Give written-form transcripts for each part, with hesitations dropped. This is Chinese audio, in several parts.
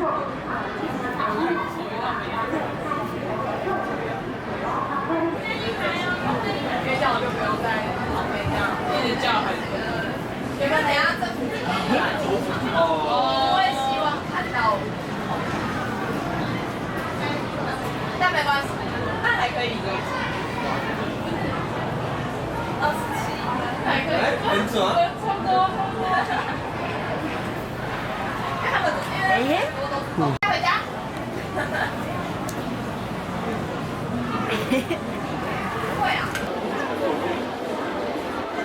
因为这样我就不用在旁边这样一直叫很多。你们等下这附近我会希望看到，但没关系，那还可以。27，还可以。很准啊。差不多。他们这边很多都是空。带回家。不会啊。这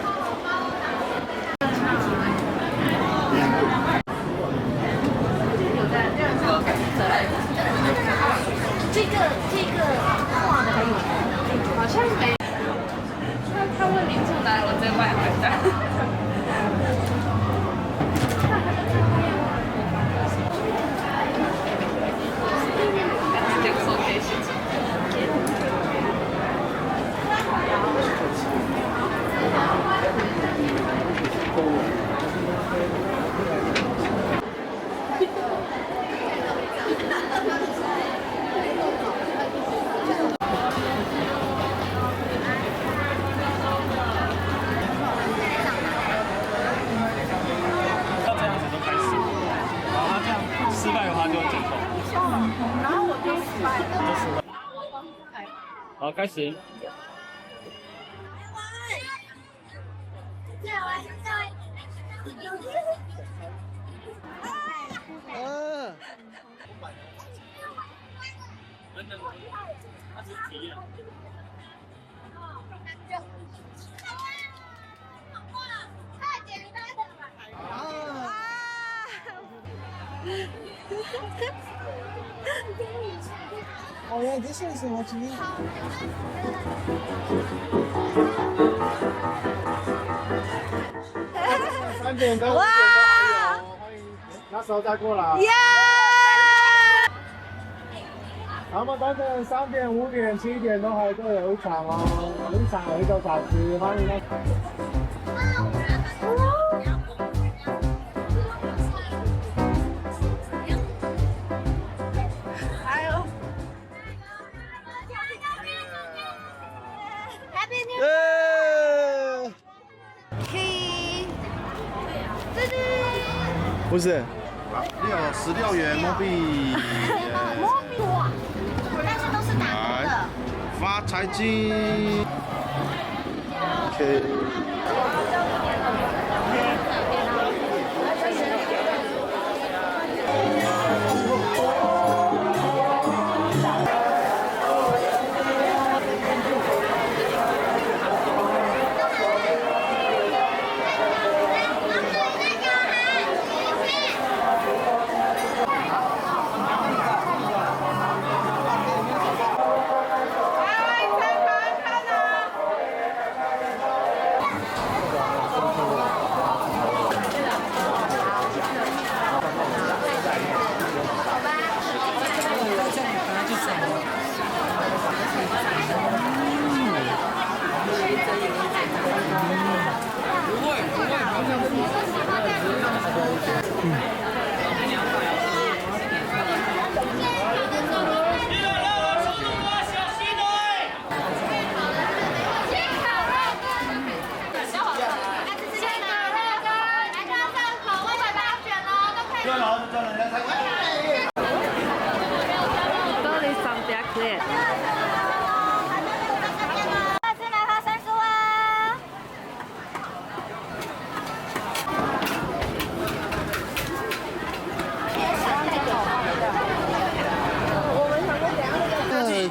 个画的还有，好像没。他问你住哪，我再买回家。这个 location。失败的话就减扣。然后我就失败了。好，开始。它只是体验。太简单了吧！Oh yeah, this is what you need. 3点跟5点都还有，欢迎那时候再过来。他们等等3点、5点、7点都还都有一场哦，一场有1个小时，欢迎不是16元摸币，摸币哇，但是都是打工的。发财金。OK。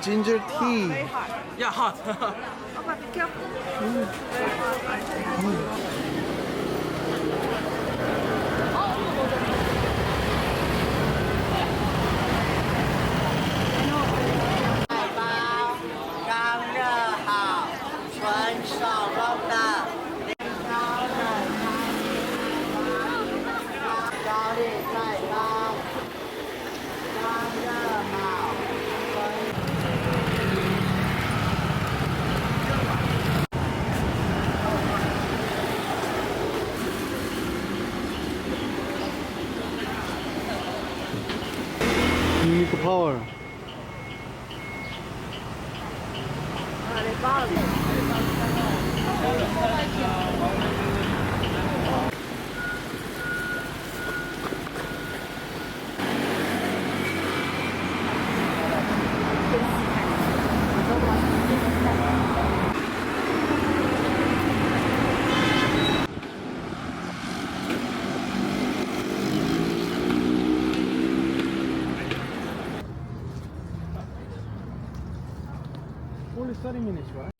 Ginger tea. Yeah, hot. Nico Power。Only 30 minutes, right?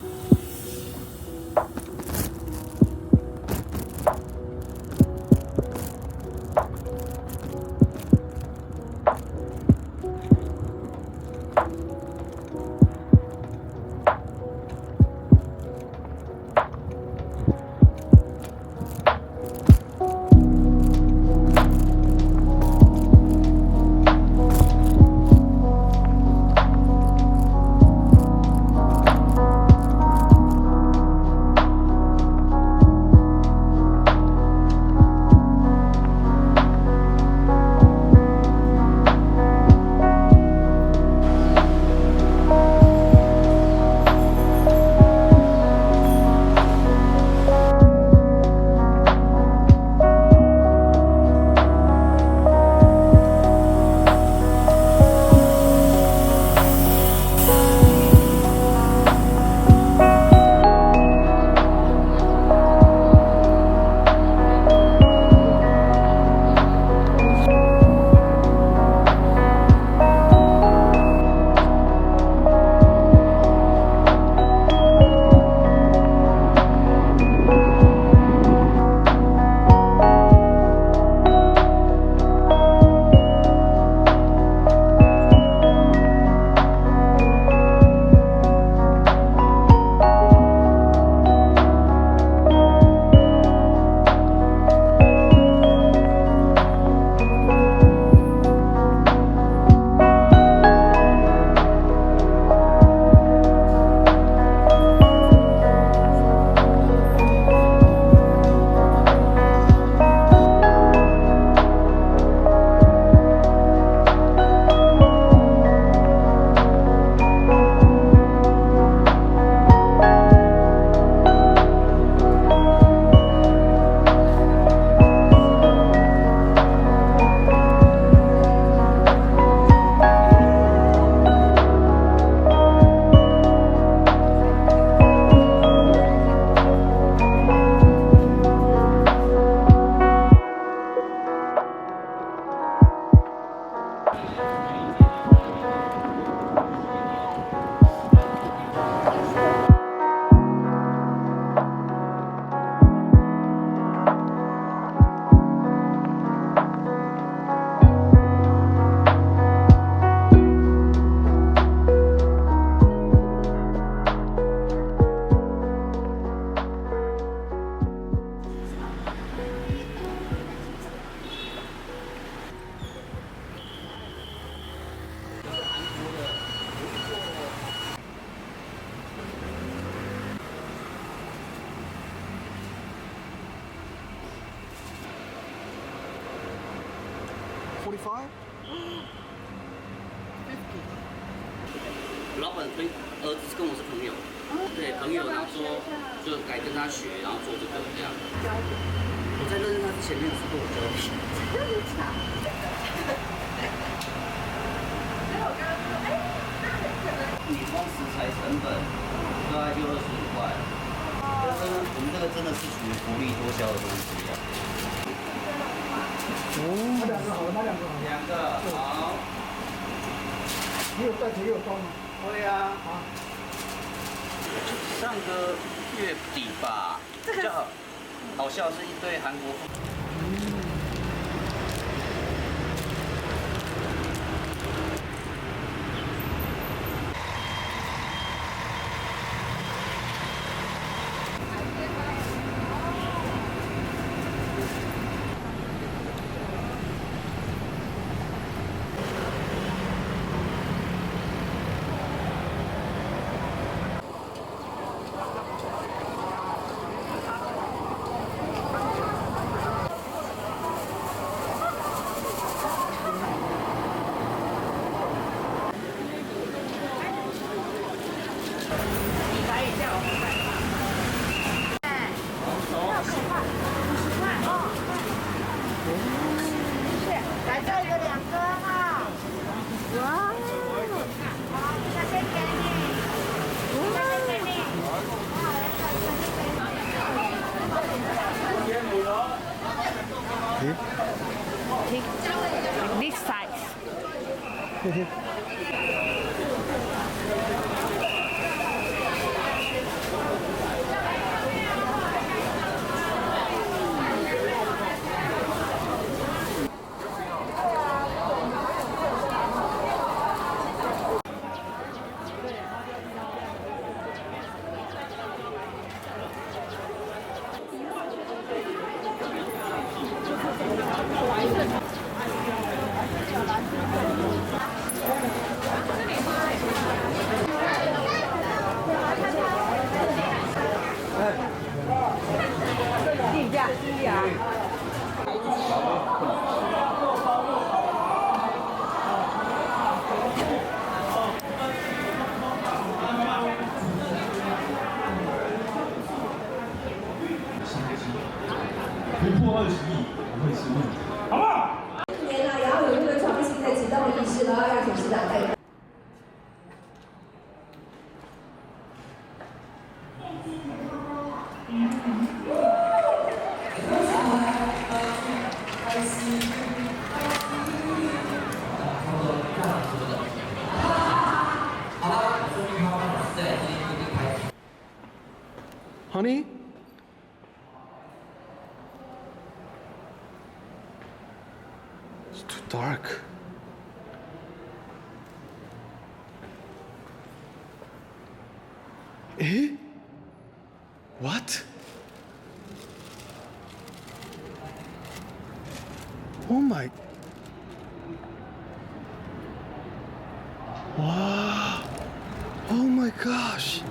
老板跟儿子跟我是朋友，对朋友，然后说就改跟他学，然后做这个这样。我在认识他之前没有吃过我胶皮。你光食材成本大概就25块，我们这个真的是属于薄利多销的东西啊。他两个好了，他两个好了。两个好。你有带钱也有装吗？会啊。上个月底吧，比较好笑是一堆韩国。This size. 定价低呀。突破20亿不会是问题，好不好？年呢，也要有这个创新的启动意识，然后让董事长带。Honey? It's too dark. Eh? What? Oh my. Wow. Oh my gosh.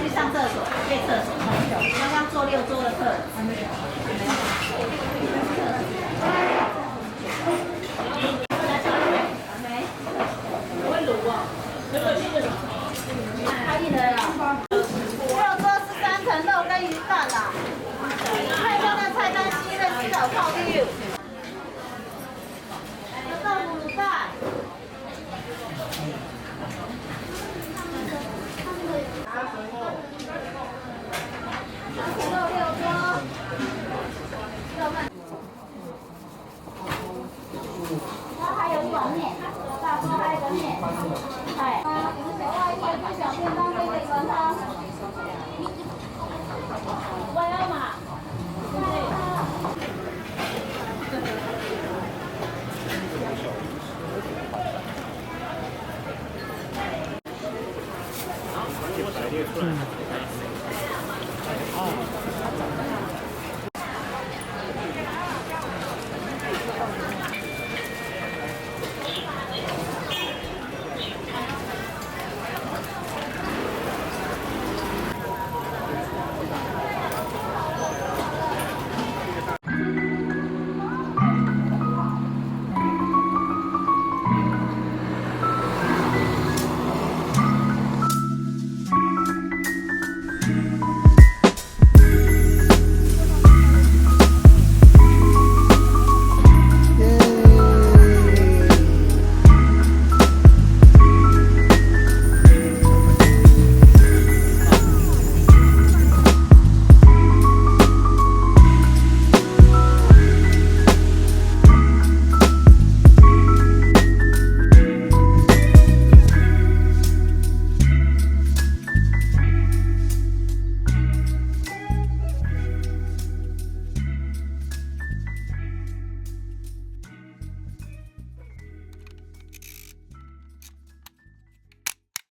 去上厕所，借厕所。刚刚坐6桌的课，还没有。我会卤啊，太硬了啦。6桌是3层肉跟鱼蛋啦。看一下那菜单，新的洗澡泡妞。豆腐卤蛋。然后还有一碗面，大锅还有个面，哎，小外一个小便当这个一碗汤，我要买。音乐出来。